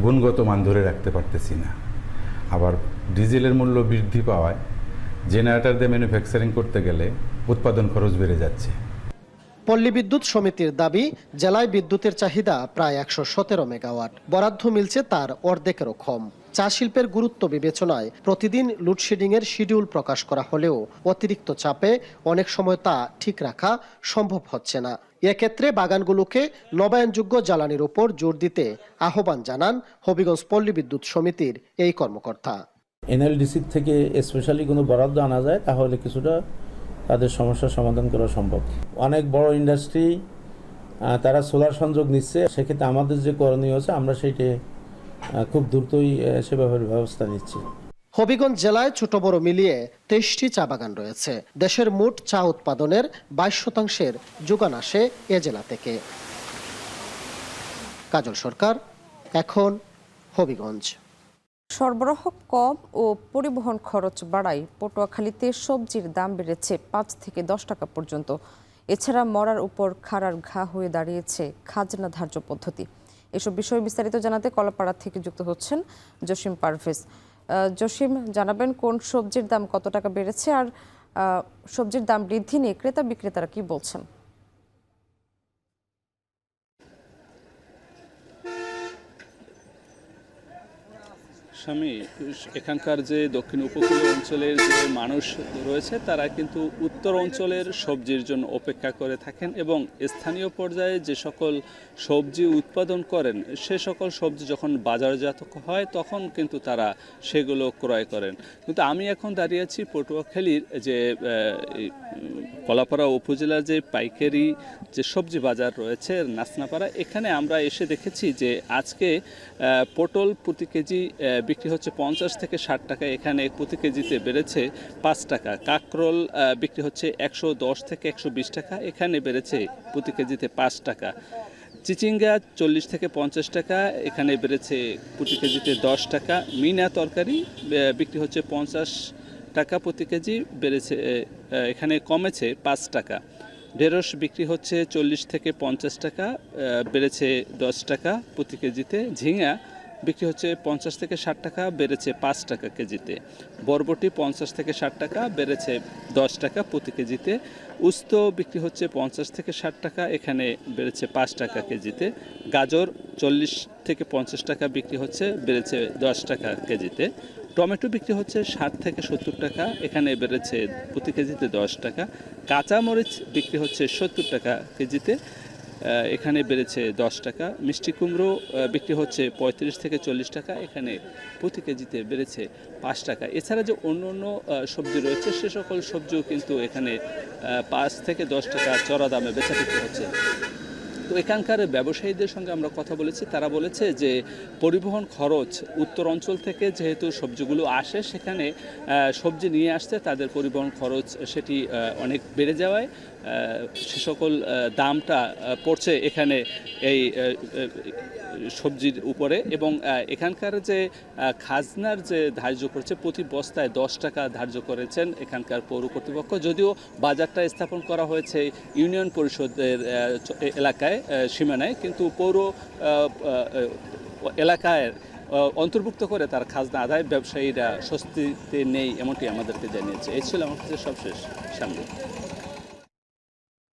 গুণগত মান ধরে রাখতে পারতেছি না। আবার ডিজেলের মূল্য বৃদ্ধি পাওয়ায় জেনারেটর দিয়ে ম্যানুফ্যাকচারিং করতে গেলে উৎপাদন খরচ বেড়ে যাচ্ছে। পল্লী বিদ্যুৎ সমিতির দাবি, জেলায় বিদ্যুতের চাহিদা প্রায় 117 মেগাওয়াট, বরাদ্দ মিলছে তার অর্ধেকেরও কম। চা শিল্পের গুরুত্ব বিবেচনায় প্রতিদিন লোডশেডিংয়ের শিডিউল প্রকাশ করা হলেও অতিরিক্ত চাপে অনেক সময় তা ঠিক রাখা সম্ভব হচ্ছে না। এক্ষেত্রে বাগানগুলোকে নবায়নযোগ্য জ্বালানির উপর জোর দিতে আহ্বান জানান হবিগঞ্জ পল্লী বিদ্যুৎ সমিতির এই কর্মকর্তা। এনএলডিসি থেকে স্পেশালি কোনো বরাদ্দ আনা যায় তাহলে কিছুটা তাদের সমস্যার সমাধান করা সম্ভব। অনেক বড় ইন্ডাস্ট্রি তারা সোলার সংযোগ নিচ্ছে, সেক্ষেত্রে আমাদের যে করণীয় আছে আমরা সেইটা খুব দ্রুতই সে ব্যাপারে ব্যবস্থা নিচ্ছি। হবিগঞ্জ জেলায় ছোট বড় মিলিয়ে 23টি চা বাগান রয়েছে। দেশের মোট চা উৎপাদনের 22% যোগান আসে এ জেলা থেকে। কাজল সরকার, এখন হবিগঞ্জ। সরবরাহ কম ও পরিবহন খরচ বাড়ায় পটুয়াখালীতে সবজির দাম বেড়েছে 5 থেকে 10 টাকা পর্যন্ত। এছাড়া মরার উপর খাড়ার ঘা হয়ে দাঁড়িয়েছে খাজনা ধার্য পদ্ধতি। এসব বিষয়ে বিস্তারিত জানাতে কলাপাড়া থেকে যুক্ত হচ্ছেন জসিম পারভেজ। জসিম, জানাবেন কোন সবজির দাম কত টাকা বেড়েছে, আর সবজির দাম বৃদ্ধি নিয়ে ক্রেতা বিক্রেতারা কি বলছেন? স্বামী, এখানকার যে দক্ষিণ উপকূলীয় অঞ্চলের যে মানুষ রয়েছে তারা কিন্তু উত্তর অঞ্চলের সবজির জন্য অপেক্ষা করে থাকেন এবং স্থানীয় পর্যায়ে যে সকল সবজি উৎপাদন করেন সে সকল সবজি যখন বাজারজাত হয় তখন কিন্তু তারা সেগুলো ক্রয় করেন। কিন্তু আমি এখন দাঁড়িয়ে আছি পটুয়াখালীর যে কলাপাড়া উপজেলার যে পাইকারি যে সবজি বাজার রয়েছে নাসনাপাড়া, এখানে আমরা এসে দেখেছি যে আজকে পটল প্রতি কেজি বিক্রি হচ্ছে 50 থেকে 60 টাকা, এখানে প্রতি কেজিতে বেড়েছে 5 টাকা। কাঁকরোল বিক্রি হচ্ছে 110 থেকে 120 টাকা, এখানে বেড়েছে প্রতি কেজিতে 5 টাকা। চিচিঙ্গা 40 থেকে 50 টাকা, এখানে বেড়েছে প্রতি কেজিতে 10 টাকা। মিনা তরকারি বিক্রি হচ্ছে 50 টাকা প্রতি কেজি, বেড়েছে এখানে কমেছে 5 টাকা। ঢেঁড়স বিক্রি হচ্ছে 40 থেকে 50 টাকা, বেড়েছে 10 টাকা প্রতি কেজিতে। ঝিঙা বিক্রি হচ্ছে 50 থেকে 60 টাকা, বেড়েছে 5 টাকা কেজিতে। বরবটি 50 থেকে 60 টাকা, বেড়েছে 10 টাকা প্রতি কেজিতে। উস্ত বিক্রি হচ্ছে 50 থেকে 60 টাকা, এখানে বেড়েছে 5 টাকা কেজিতে। গাজর 40 থেকে 50 টাকা বিক্রি হচ্ছে, বেড়েছে 10 টাকা কেজিতে। টমেটো বিক্রি হচ্ছে 60 থেকে 70 টাকা, এখানে বেড়েছে প্রতি কেজিতে 10 টাকা। কাঁচামরিচ বিক্রি হচ্ছে 70 টাকা কেজিতে, এখানে বেড়েছে 10 টাকা। মিষ্টি কুমড়ো বিক্রি হচ্ছে 35 থেকে 40 টাকা, এখানে প্রতি কেজিতে বেড়েছে 5 টাকা। এছাড়া যে অন্য অন্য সবজি রয়েছে সে সকল সবজিও কিন্তু এখানে 5 থেকে 10 টাকা চড়া দামে বেচা বিক্রি হচ্ছে। তো এখানকার ব্যবসায়ীদের সঙ্গে আমরা কথা বলেছি, তারা বলেছে যে পরিবহন খরচ উত্তর অঞ্চল থেকে যেহেতু সবজিগুলো আসে সেখানে সবজি নিয়ে আসতে তাদের পরিবহন খরচ সেটি অনেক বেড়ে যাওয়ায় সে সকল দামটা পড়ছে এখানে এই সবজির উপরে। এবং এখানকার যে খাজনার যে ধার্য করেছে প্রতি বস্তায় 10 টাকা ধার্য করেছেন এখানকার পৌর কর্তৃপক্ষ, যদিও বাজারটা স্থাপন করা হয়েছে ইউনিয়ন পরিষদের এলাকায় সীমানায়, কিন্তু পৌর এলাকায় অন্তর্ভুক্ত করে তার খাজনা আদায় ব্যবসায়ীরা স্বস্তিতে নেই এমনটি আমাদেরকে জানিয়েছে। এই ছিল আমার কাছে সবশেষ সামনে।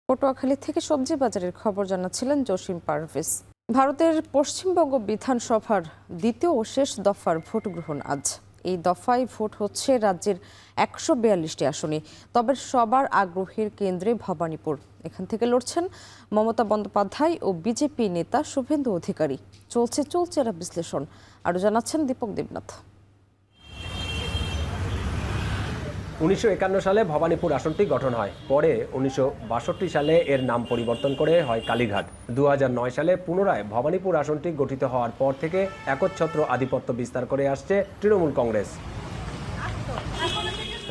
পটুয়াখালী থেকে সবজি বাজারের খবর জানাচ্ছিলেন জসিম পারভেজ। ভারতের পশ্চিমবঙ্গ বিধানসভার দ্বিতীয় ও শেষ দফার ভোট গ্রহণ আজ। এই দফায় ভোট হচ্ছে রাজ্যের 142টি আসনে। তবে সবার আগ্রহের কেন্দ্রে ভবানীপুর। এখান থেকে লড়ছেন মমতা বন্দ্যোপাধ্যায় ও বিজেপি নেতা শুভেন্দু অধিকারী। চলছে চুলচেরা বিশ্লেষণ, আরও জানাচ্ছেন দীপক দেবনাথ। 1951 সালে ভবানীপুর আসনটি গঠন হয়, পরে 1962 সালে এর নাম পরিবর্তন করে হয় কালীঘাট। 2009 সালে পুনরায় ভবানীপুর আসনটি গঠিত হওয়ার পর থেকে একচ্ছত্র আধিপত্য বিস্তার করে আসছে তৃণমূল কংগ্রেস।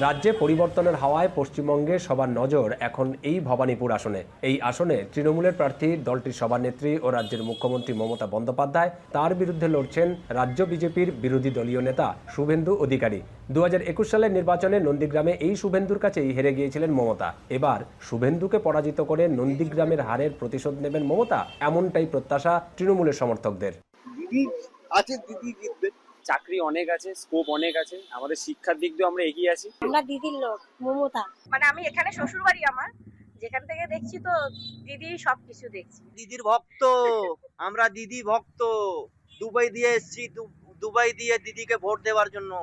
রাজ্যে পরিবর্তনের হাওয়ায় পশ্চিমবঙ্গে সবার নজর এখন এই ভবানীপুর আসনে। এই আসনে তৃণমূলের প্রার্থী দলটির সভানেত্রী ও রাজ্যের মুখ্যমন্ত্রী মমতা বন্দ্যোপাধ্যায়, তার বিরুদ্ধে লড়ছেন রাজ্য বিজেপির বিরোধী দলীয় নেতা শুভেন্দু অধিকারী। 2021 সালের নির্বাচনে নন্দীগ্রামে এই শুভেন্দুর কাছেই হেরে গিয়েছিলেন মমতা। এবার শুভেন্দুকে পরাজিত করে নন্দীগ্রামের হারের প্রতিশোধ নেবেন মমতা, এমনটাই প্রত্যাশা তৃণমূলের সমর্থকদের। দিদি আছে, দিদি জিতবে। চাকরি অনেক আছে, স্কোপ অনেক আছে, আমাদের শিক্ষার দিক দিয়ে আমরা এগিয়ে আছি। আমরা দিদির লোক মমতা, মানে আমি এখানে শ্বশুরবাড়ি আমার, যেখান থেকে দেখছি তো দিদি সবকিছু দেখছি। দিদির ভক্ত, আমরা দিদি ভক্ত। দুবাই দিয়ে এসেছি, দুবাই দিয়ে দিদিকে ভোট দেওয়ার জন্য।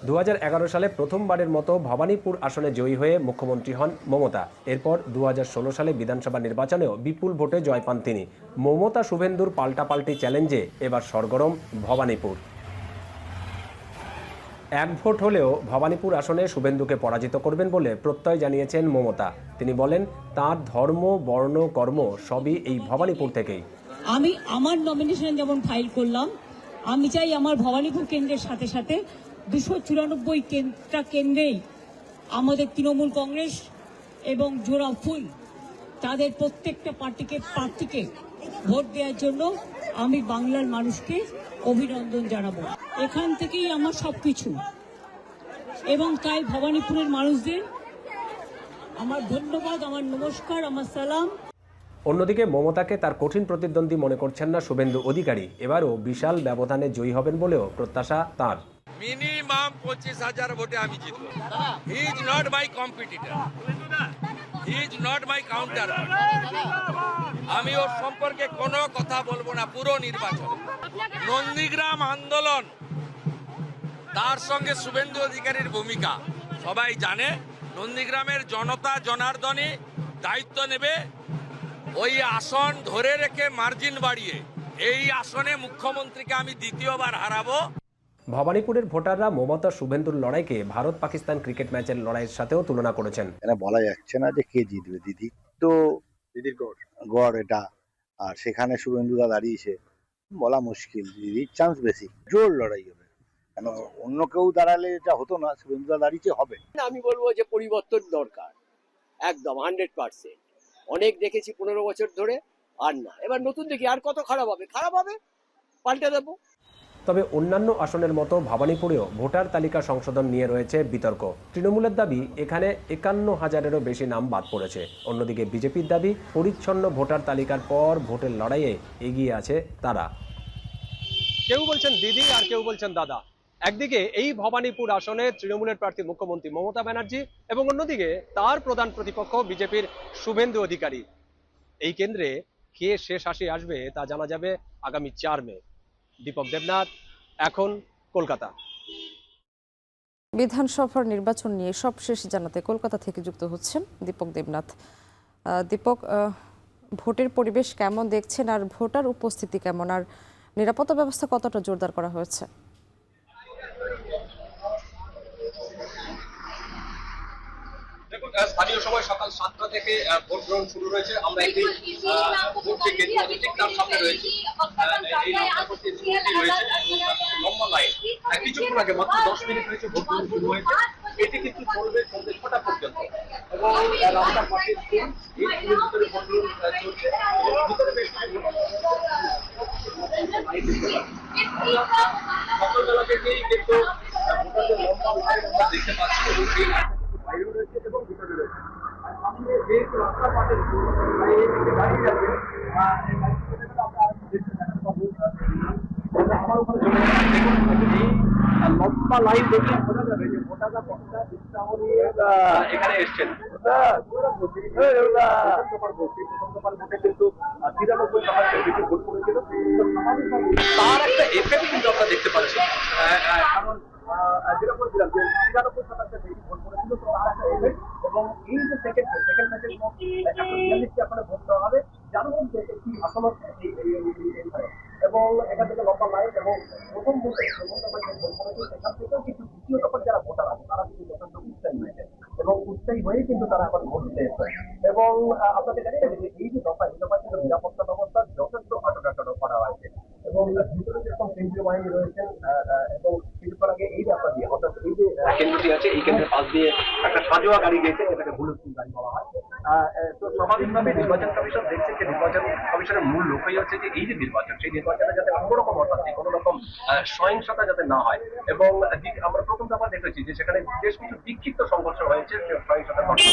2011 সালে প্রথমবারের মতো ভবানীপুর আসনে জয়ী হয়ে মুখ্যমন্ত্রী হন মমতা। এরপর 2016 সালে বিধানসভা নির্বাচনেও বিপুল ভোটে জয় পান তিনি। মমতা শুভেন্দুর পাল্টাপাল্টি চ্যালেঞ্জে এবার সরগরম ভবানীপুর। এক ভোট হলেও ভবানীপুর আসনে শুভেন্দুকে পরাজিত করবেন বলে প্রত্যয় জানিয়েছেন মমতা। তিনি বলেন, তার ধর্ম, বর্ণ, কর্ম সবই এই ভবানীপুর থেকেই। আমি আমার নমিনেশন যেমন ফাইল করলাম, আমি চাই আমার ভবানীপুর কেন্দ্রের সাথে সাথে 294টা কেন্দ্রেই আমাদের তৃণমূল কংগ্রেস এবং জোড়া ফুল তাদের প্রত্যেকটা প্রার্থীকে ভোট দেওয়ার জন্য আমি বাংলার মানুষকে অভিনন্দন জানাবো। এখান থেকেই আমার সবকিছু, এবং তাই ভবানীপুরের মানুষদের আমার ধন্যবাদ, আমার নমস্কার, আমার সালাম। অন্যদিকে মমতাকে তার কঠিন প্রতিদ্বন্দ্বী মনে করছেন না শুভেন্দু অধিকারী। এবারও বিশাল ব্যবধানে জয়ী হবেন বলেও প্রত্যাশা তার। মিনিমাম 25,000 ভোটে আমি জিতবো। He is not my competitor, he is not my counter. আমি ওর সম্পর্কে কোনো কথা বলবো না পুরো নির্বাচন। নন্দীগ্রাম আন্দোলন, তার সঙ্গে শুভেন্দু অধিকারীর ভূমিকা সবাই জানে। নন্দীগ্রামের জনতা জনার্দনই দায়িত্ব নেবে ওই আসন ধরে রেখে মার্জিন বাড়িয়ে এই আসনে মুখ্যমন্ত্রীকে আমি দ্বিতীয়বার হারাবো। ভবানীপুরের ভোটাররা মমতা শুভেন্দুর লড়াইকে ভারত পাকিস্তান ক্রিকেট ম্যাচের লড়াইয়ের সাথেও তুলনা করেছেন। এটা বলা যাচ্ছে না যে কে জিতবে। দিদি তো দিদির গড় এটা, আর সেখানে শুভেন্দুদা দাঁড়িয়েছে, বলা মুশকিল। দিদির চান্স বেশি, জোর লড়াই হবে। কেন অন্য কেউ দাঁড়ালে এটা হতো না, শুভেন্দুদা দাঁড়িয়েছে, হবে। আমি বলবো যে পরিবর্তন দরকার, একদম 100%। অনেক দেখেছি 15 বছর ধরে, আর না, এবার নতুন দেখি। আর কত খারাপ হবে, পাল্টে দেবো। তবে অন্যান্য আসনের মতো ভবানীপুরেও ভোটার তালিকা সংশোধন নিয়ে রয়েছে বিতর্ক। তৃণমূলের দাবি এখানে 51,000-এরও বেশি নাম বাদ পড়েছে। অন্যদিকে বিজেপির দাবি পরিচ্ছন্ন ভোটার তালিকার পর ভোটের লড়াইয়ে এগিয়ে আছে তারা। কেউ বলছেন দিদি আর কেউ বলছেন দাদা। একদিকে এই ভবানীপুর আসনে তৃণমূলের প্রার্থী মুখ্যমন্ত্রী মমতা ব্যানার্জি, এবং অন্যদিকে তার প্রধান প্রতিপক্ষ বিজেপির শুভেন্দু অধিকারী। এই কেন্দ্রে কে শেষ আসে আসবে তা জানা যাবে আগামী 4 মে। দীপক দেবনাথ, এখন কলকাতা। বিধানসভার নির্বাচন নিয়ে সবশেষ জানাতে কলকাতা থেকে যুক্ত হচ্ছেন দীপক দেবনাথ। দীপক, ভোটের পরিবেশ কেমন দেখছেন, আর ভোটার উপস্থিতি কেমন, আর নিরাপত্তা ব্যবস্থা কতটা জোরদার করা হয়েছে? স্থানীয় সময় সকাল 7টা থেকে ভোট গ্রহণ শুরু হয়েছে। আমরা একটি ভোট যে কেন্দ্র আছে ঠিক তার সামনে রয়েছি। এই রাস্তাটি রয়েছে লম্বা লাইন। কিছুক্ষণ আগে মাত্র 10 মিনিট হয়েছে ভোট গ্রহণ শুরু হয়েছে। এটি কিন্তু চলবে সন্ধ্যে 6টা পর্যন্ত, এবং রাস্তার পাশে এই ভিতরে ভোট গ্রহণ চলছে। ভিতরে বেশ কিছু সকালবেলা থেকেই কিন্তু ভোটারদের লম্বা লাইন আমরা দেখতে পাচ্ছি, এবং এই বাইরেও রয়েছে এবং ভিতরে রয়েছে। আর সামনে যে রাস্তার পাশে দাঁড়িয়ে যাবে, লম্বা লাইন দেখে বোঝা যাবে যে ভোটাররা কতটা উৎসাহ নিয়ে এখানে এসছেন। কিন্তু 93% বেশি ভোট করেছিল, তার একটা এফেক্ট কিন্তু আমরা দেখতে পাচ্ছি। কারণ যেটা বলছিলাম যে 93% বেশি ভোট করেছিল, তো তার একটা এফেক্ট। এবং এই যে সেকেন্ড ম্যাচের মধ্যে 142টি আসলে ভোট দেওয়া হবে, যার মধ্যে একটি আসলে এবং এখান থেকে লম্বা লাইন, এবং প্রথম ভোটে ভোট করেছে সেখান থেকেও কিন্তু দ্বিতীয় দফার যারা ভোটার আছে তারা কিন্তু যথেষ্ট উৎসাহী হয়েছে, এবং উৎসাহী হয়ে কিন্তু তারা এখন ভোট দিতে এসেছে। এবং আপনাদের জানি না যে এই যে দফা, এই দফায় কিন্তু নিরাপত্তা ব্যবস্থা যথেষ্ট আটক করা হয়েছে, এবং ভিতরে যেরকম কেন্দ্রীয় বাহিনী রয়েছেন, এবং কিছুক্ষণ আগে এই রাস্তা দিয়ে, অর্থাৎ এই যে কেন্দ্রটি আছে এই কেন্দ্রের পাশ দিয়ে একটা সাজোয়া গাড়ি গিয়েছে, যেটাকে বুলেটপ্রুফ গাড়ি বলা হয়। তো স্বাভাবিকভাবে নির্বাচন কমিশন দেখছে যে নির্বাচন কমিশনের মূল লক্ষ্যই হচ্ছে যে এই যে নির্বাচন, সেই নির্বাচনে যাতে কোনো রকম অশান্তি, কোনো রকম সহিংসতা যাতে না হয়। এবং আমরা প্রথম দফা দেখেছি যে সেখানে বেশ কিছু বিক্ষিপ্ত সংঘর্ষ হয়েছে, সহিংসতার ঘটনা।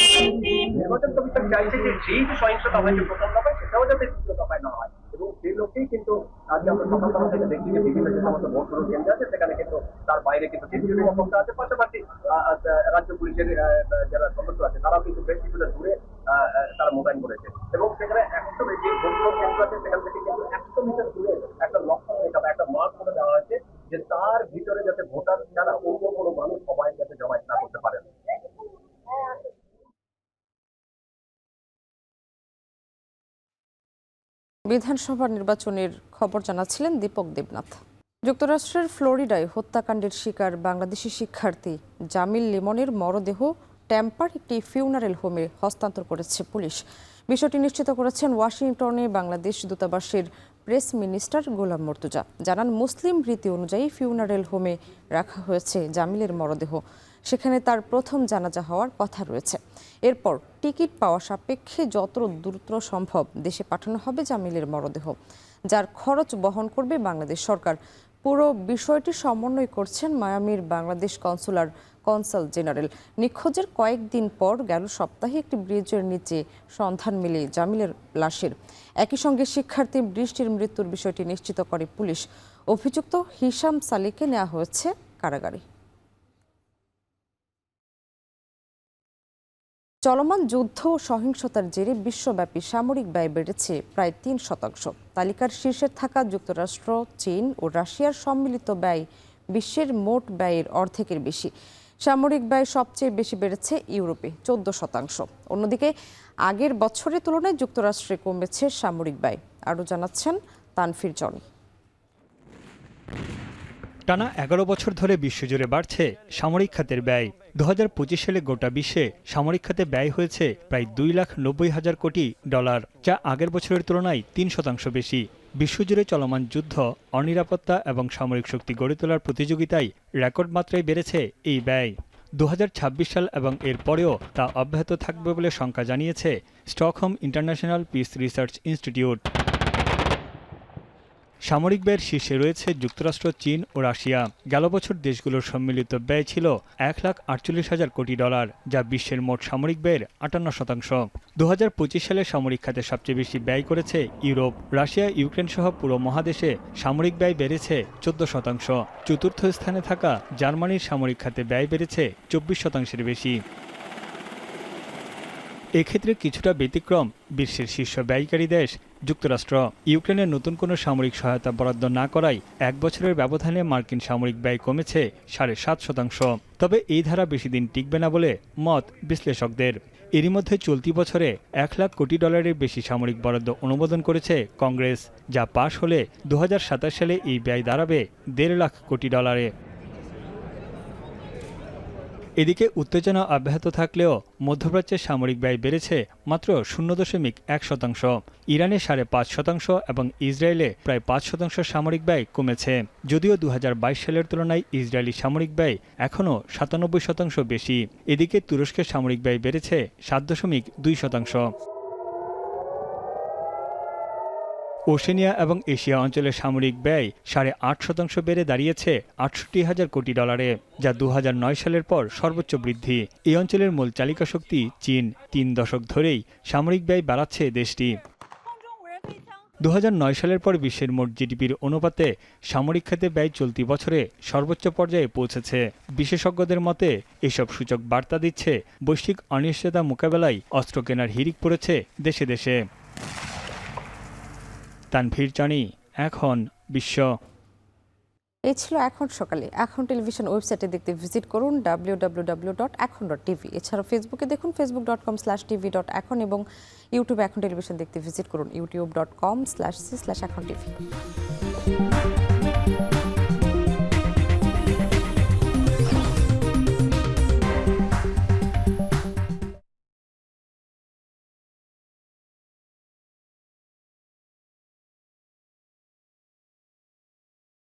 নির্বাচন কমিশন চাইছে যে সেই যে সহিংসতা হয়েছে প্রথম দফায়, সেটাও যাতে দ্বিতীয় দফায় না হয়, এবং সেই লোককেই কিন্তু আজকে আমরা সকালবেলা থেকে দেখছি যে বিভিন্ন যে সমস্ত ভোট গ্রহণ কেন্দ্র আছে সেখানে কিন্তু তার বাইরে কিন্তু কেন্দ্রীয় নিরাপত্তা আছে, পাশাপাশি রাজ্য পুলিশের যারা সদস্য আছে তারাও কিন্তু বেশ কিছুটা দূরে তারা মোতায়েন করেছে এবং সেখানে 100 যে ভোট গ্রহণ কেন্দ্র আছে সেখান থেকে কিন্তু 100 মিটার দূরে একটা লক্ষণ রেখা বা একটা মার্ক করে দেওয়া হয়েছে যে তার ভিতরে যাতে ভোটার ছাড়া অন্য কোনো মানুষ সবাই যাতে জমায়েত না করতে পারেন। বিধানসভা নির্বাচনের খবর জানাচ্ছিলেন দীপক দেবনাথ। যুক্তরাষ্ট্রের ফ্লোরিডায় হত্যাকাণ্ডের শিকার বাংলাদেশি শিক্ষার্থী জামিল লিমনের মরদেহ ট্যাম্পার একটি ফিউনারেল হোমে হস্তান্তর করেছে পুলিশ। বিষয়টি নিশ্চিত করেছেন ওয়াশিংটনে বাংলাদেশ দূতাবাসের প্রেস মিনিস্টার গোলাম মর্তুজা। জানান, মুসলিম রীতি অনুযায়ী ফিউনারেল হোমে রাখা হয়েছে জামিলের মরদেহ। সেখানে তার প্রথম জানাজা হওয়ার কথা রয়েছে। এরপর টিকিট পাওয়া সাপেক্ষে যত দ্রুত সম্ভব দেশে পাঠানো হবে জামিলের মরদেহ, যার খরচ বহন করবে বাংলাদেশ সরকার। পুরো বিষয়টি সমন্বয় করছেন মায়ামির বাংলাদেশ কনসাল জেনারেল। নিখোঁজের কয়েকদিন পর গেল সপ্তাহে একটি ব্রিজের নিচে সন্ধান মেলে জামিলের লাশের। একই সঙ্গে শিক্ষার্থী বৃষ্টির মৃত্যুর বিষয়টি নিশ্চিত করে পুলিশ। অভিযুক্ত হিশাম সালিকে নেওয়া হয়েছে কারাগারে। চলমান যুদ্ধ ও সহিংসতার জেরে বিশ্বব্যাপী সামরিক ব্যয় বেড়েছে প্রায় 3%। তালিকার শীর্ষে থাকা যুক্তরাষ্ট্র, চীন ও রাশিয়ার সম্মিলিত ব্যয় বিশ্বের মোট ব্যয়ের অর্ধেকের বেশি। সামরিক ব্যয় সবচেয়ে বেশি বেড়েছে ইউরোপে 14%। অন্যদিকে আগের বছরের তুলনায় যুক্তরাষ্ট্রে কমেছে সামরিক ব্যয়। আরও জানাচ্ছেন তানফির জনি। টানা 11 বছর ধরে বিশ্বজুড়ে বাড়ছে সামরিক খাতের ব্যয়। 2025 সালে গোটা বিশ্বে সামরিক খাতে ব্যয় হয়েছে প্রায় $2,90,000 কোটি, যা আগের বছরের তুলনায় 3% বেশি। বিশ্বজুড়ে চলমান যুদ্ধ, অনিরাপত্তা এবং সামরিক শক্তি গড়ে তোলার প্রতিযোগিতায় রেকর্ড মাত্রায় বেড়েছে এই ব্যয়। 2026 সাল এবং এর পরেও তা অব্যাহত থাকবে বলে শঙ্কা জানিয়েছে Stockholm international piece research institute. সামরিক ব্যয়ের শীর্ষে রয়েছে যুক্তরাষ্ট্র, চীন ও রাশিয়া। গেল বছর দেশগুলোর সম্মিলিত ব্যয় ছিল $1,48,000 কোটি, যা বিশ্বের মোট সামরিক ব্যয়ের 58%। 2025 সালে সামরিক খাতে সবচেয়ে বেশি ব্যয় করেছে ইউরোপ। রাশিয়া, ইউক্রেন সহ পুরো মহাদেশে সামরিক ব্যয় বেড়েছে 14%। চতুর্থ স্থানে থাকা জার্মানির সামরিক খাতে ব্যয় বেড়েছে 24%-এর বেশি। এক্ষেত্রে কিছুটা ব্যতিক্রম বিশ্বের শীর্ষ ব্যয়কারী দেশ যুক্তরাষ্ট্র। ইউক্রেনের নতুন কোনো সামরিক সহায়তা বরাদ্দ না করায় 1 বছরের ব্যবধানে মার্কিন সামরিক ব্যয় কমেছে 7.5%। তবে এই ধারা বেশি দিন টিকবে না বলে মত বিশ্লেষকদের। এরই মধ্যে চলতি বছরে $1,00,000 কোটি বেশি সামরিক বরাদ্দ অনুমোদন করেছে কংগ্রেস, যা পাশ হলে 2027 সালে এই ব্যয় দাঁড়াবে $1.5 কোটি। এদিকে উত্তেজনা অব্যাহত থাকলেও মধ্যপ্রাচ্যের সামরিক ব্যয় বেড়েছে মাত্র 0.1%। ইরানে 5.5% এবং ইসরায়েলে প্রায় 5% সামরিক ব্যয় কমেছে। যদিও 2022 সালের তুলনায় ইসরায়েলি সামরিক ব্যয় এখনও 97% বেশি। এদিকে তুরস্কের সামরিক ব্যয় বেড়েছে 7.2%। ওশেনিয়া এবং এশিয়া অঞ্চলের সামরিক ব্যয় 8.5% বেড়ে দাঁড়িয়েছে $68,000 কোটি, যা 2009 সালের পর সর্বোচ্চ বৃদ্ধি। এই অঞ্চলের মূল চালিকা শক্তি চীন। 3 দশক ধরেই সামরিক ব্যয় বাড়াচ্ছে দেশটি। 2009 সালের পর বিশ্বের মোট জিডিপির অনুপাতে সামরিক খাতে ব্যয় চলতি বছরে সর্বোচ্চ পর্যায়ে পৌঁছেছে। বিশেষজ্ঞদের মতে এসব সূচক বার্তা দিচ্ছে বৈশ্বিক অনিশ্চয়তা মোকাবেলায় অস্ত্র কেনার হিড়িক পড়েছে দেশে দেশে। তানভীর জানি, এখন বিশ্ব। এই ছিল এখন সকালে। এখন টেলিভিশন ওয়েবসাইটে দেখতে ভিজিট করুন www.এখন.tv। এছাড়াও ফেসবুকে দেখুন facebook.com/tv.এখন এবং ইউটিউবে এখন টেলিভিশন দেখতে ভিজিট করুন youtube.com/c/এখন tv।